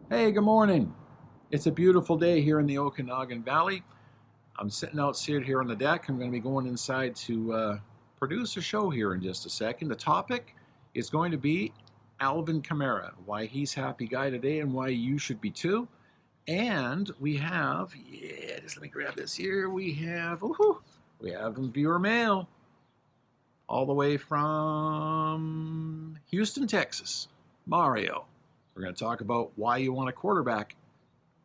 Hey, good morning. It's a beautiful day here in the Okanagan Valley. I'm sitting outside here on the deck. I'm going to be going inside to produce a show here in just a second. The topic is going to be Alvin Kamara, why he's happy guy today and why you should be too. And we have, just let me grab this here. We have viewer mail all the way from Houston, Texas. Mario. We're going to talk about why you want a quarterback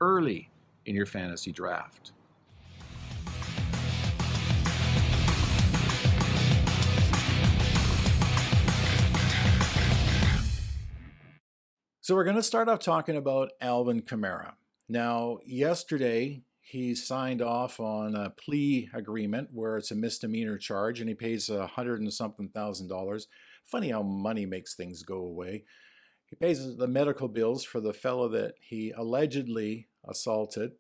early in your fantasy draft. So we're going to start off talking about Alvin Kamara. Now, yesterday he signed off on a plea agreement where it's a misdemeanor charge and he pays $100 and something thousand. Funny how money makes things go away. He pays the medical bills for the fellow that he allegedly assaulted,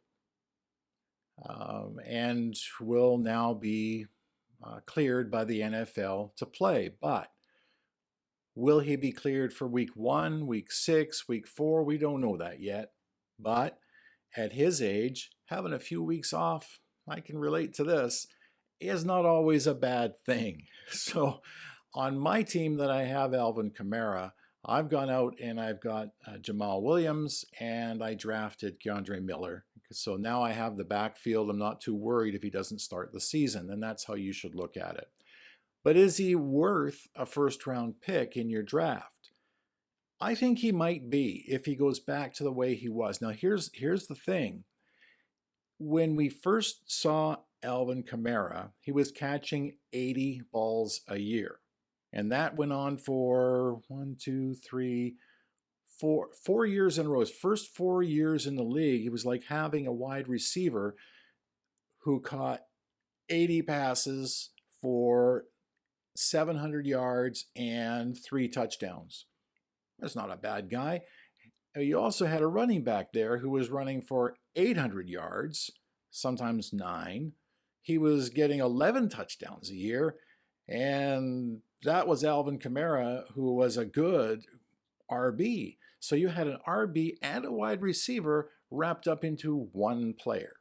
and will now be cleared by the NFL to play. But will he be cleared for week 1, week 6, week 4? We don't know that yet. But at his age, having a few weeks off, I can relate to this, is not always a bad thing. So on my team that I have Alvin Kamara, I've gone out and I've got Jamal Williams and I drafted Keandre Miller. So now I have the backfield. I'm not too worried if he doesn't start the season, and that's how you should look at it. But is he worth a first round pick in your draft? I think he might be if he goes back to the way he was. Now here's the thing. When we first saw Alvin Kamara, he was catching 80 balls a year. And that went on for 4 years in a row. His first 4 years in the league, it was like having a wide receiver who caught 80 passes for 700 yards and 3 touchdowns. That's not a bad guy. You also had a running back there who was running for 800 yards, sometimes 9. He was getting 11 touchdowns a year, and that was Alvin Kamara, who was a good RB. So you had an RB and a wide receiver wrapped up into one player.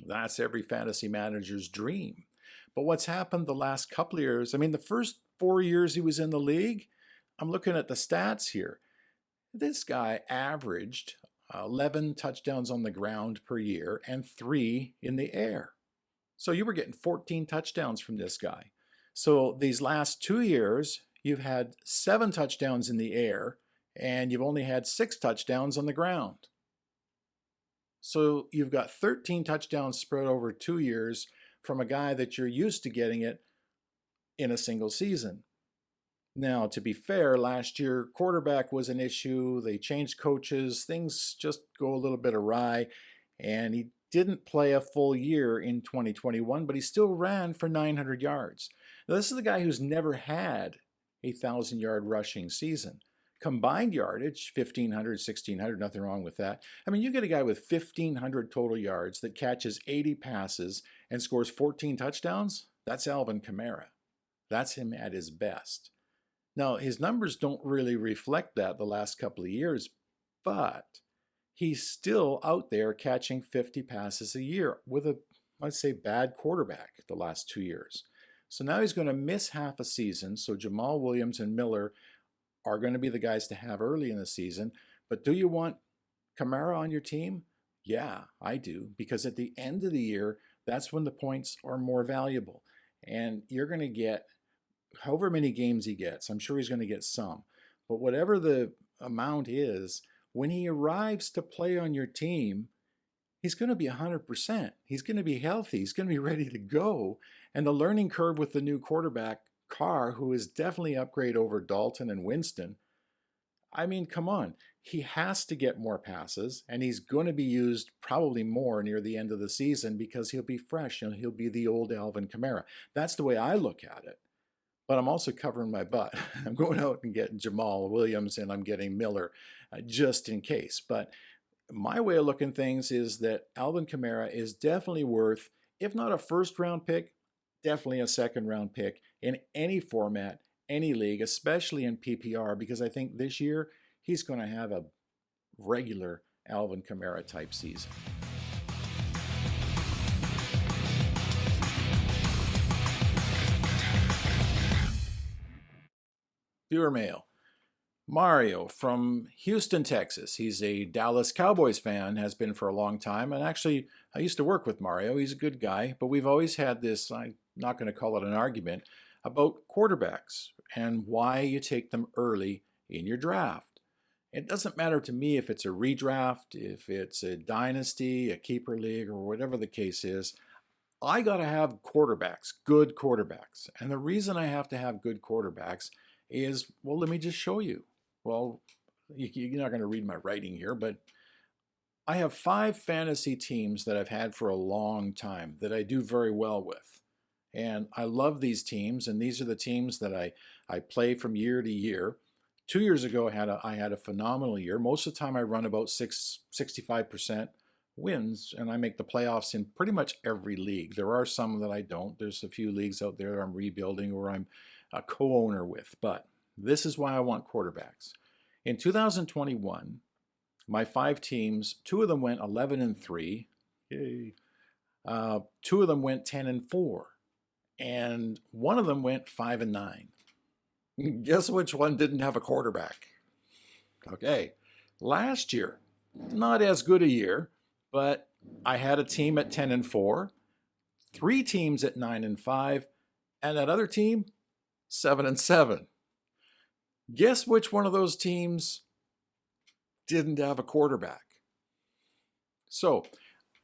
That's every fantasy manager's dream. But what's happened the last couple of years, I mean, the first 4 years he was in the league, I'm looking at the stats here. This guy averaged 11 touchdowns on the ground per year and 3 in the air. So you were getting 14 touchdowns from this guy. So these last 2 years, you've had 7 touchdowns in the air and you've only had 6 touchdowns on the ground. So you've got 13 touchdowns spread over 2 years from a guy that you're used to getting it in a single season. Now, to be fair, last year quarterback was an issue. They changed coaches. Things just go a little bit awry. And he didn't play a full year in 2021, but he still ran for 900 yards. Now, this is the guy who's never had a 1,000-yard rushing season. Combined yardage, 1,500, 1,600, nothing wrong with that. I mean, you get a guy with 1,500 total yards that catches 80 passes and scores 14 touchdowns. That's Alvin Kamara. That's him at his best. Now, his numbers don't really reflect that the last couple of years, but he's still out there catching 50 passes a year with a, let's say, bad quarterback the last 2 years. So now he's going to miss half a season. So Jamal Williams and Miller are going to be the guys to have early in the season. But do you want Kamara on your team? Yeah, I do, because at the end of the year, that's when the points are more valuable. And you're going to get however many games he gets. I'm sure he's going to get some. But whatever the amount is, when he arrives to play on your team, he's going to be 100%. He's going to be healthy. He's going to be ready to go. And the learning curve with the new quarterback, Carr, who is definitely an upgrade over Dalton and Winston, I mean, come on. He has to get more passes, and he's going to be used probably more near the end of the season because he'll be fresh and he'll be the old Alvin Kamara. That's the way I look at it. But I'm also covering my butt. I'm going out and getting Jamal Williams and I'm getting Miller just in case. But my way of looking things is that Alvin Kamara is definitely worth, if not a first round pick, definitely a second round pick in any format, any league, especially in PPR, because I think this year he's going to have a regular Alvin Kamara type season. Viewer mail. Mario from Houston, Texas. He's a Dallas Cowboys fan, has been for a long time. And actually, I used to work with Mario. He's a good guy. But we've always had this, I'm not going to call it an argument, about quarterbacks and why you take them early in your draft. It doesn't matter to me if it's a redraft, if it's a dynasty, a keeper league, or whatever the case is. I got to have quarterbacks, good quarterbacks. And the reason I have to have good quarterbacks is, well, let me just show you. Well, you're not going to read my writing here, but I have 5 fantasy teams that I've had for a long time that I do very well with. And I love these teams, and these are the teams that I play from year to year. 2 years ago, I had a phenomenal year. Most of the time, I run about 65% wins, and I make the playoffs in pretty much every league. There are some that I don't. There's a few leagues out there I'm rebuilding or I'm a co-owner with, but this is why I want quarterbacks. In 2021, my 5 teams, 2 of them went 11-3. Yay. 2 of them went 10-4, and 1 of them went 5-9. Guess which one didn't have a quarterback? Okay, last year, not as good a year, but I had a team at 10-4, 3 teams at 9-5, and that other team, 7-7. Guess which one of those teams didn't have a quarterback? So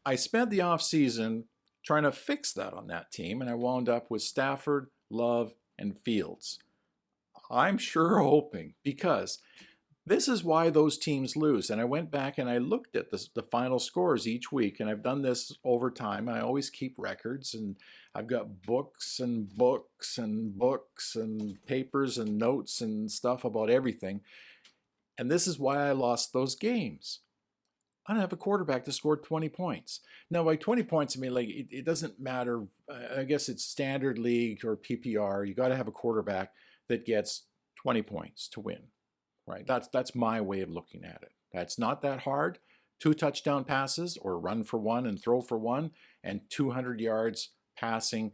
I spent the offseason trying to fix that on that team, and I wound up with Stafford, Love, and Fields. I'm sure hoping, because this is why those teams lose. And I went back and I looked at the final scores each week, and I've done this over time. I always keep records, and I've got books and books and books and papers and notes and stuff about everything. And this is why I lost those games. I don't have a quarterback that scored 20 points. Now, by 20 points, I mean, like, it doesn't matter. I guess it's standard league or PPR. You got to have a quarterback that gets 20 points to win. Right? That's my way of looking at it. That's not that hard. 2 touchdown passes, or run for 1 and throw for 1, and 200 yards passing,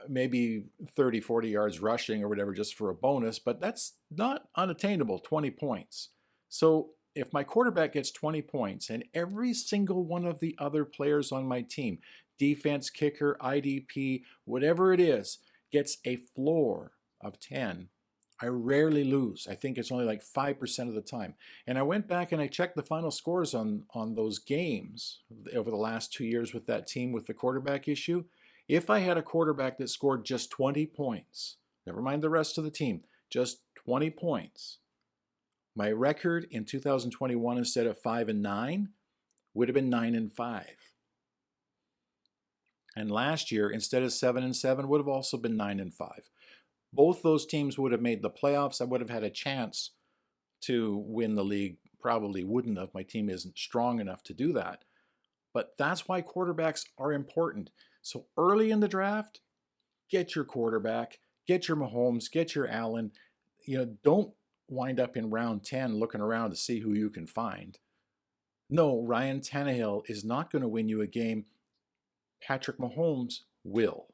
maybe 30, 40 yards rushing or whatever, just for a bonus, but that's not unattainable, 20 points. So if my quarterback gets 20 points and every single one of the other players on my team, defense, kicker, IDP, whatever it is, gets a floor of 10, I rarely lose. I think it's only like 5% of the time. And I went back and I checked the final scores on those games over the last 2 years with that team with the quarterback issue. If I had a quarterback that scored just 20 points, never mind the rest of the team, just 20 points, my record in 2021, instead of 5-9, would have been 9-5. And last year, instead of 7-7, would have also been 9-5. Both those teams would have made the playoffs. I would have had a chance to win the league. Probably wouldn't have. My team isn't strong enough to do that. But that's why quarterbacks are important. So early in the draft, get your quarterback, get your Mahomes, get your Allen. Don't wind up in round 10 looking around to see who you can find. No, Ryan Tannehill is not going to win you a game. Patrick Mahomes will.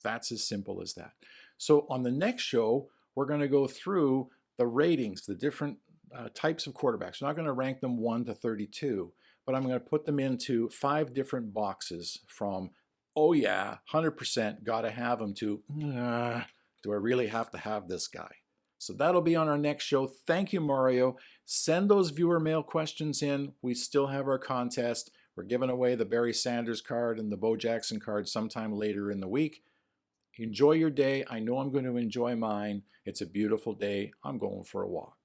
That's as simple as that. So on the next show, we're going to go through the ratings, the different types of quarterbacks. We're not going to rank them 1 to 32, but I'm going to put them into 5 different boxes from, oh yeah, 100%, got to have him, to, do I really have to have this guy? So that'll be on our next show. Thank you, Mario. Send those viewer mail questions in. We still have our contest. We're giving away the Barry Sanders card and the Bo Jackson card sometime later in the week. Enjoy your day. I know I'm going to enjoy mine. It's a beautiful day. I'm going for a walk.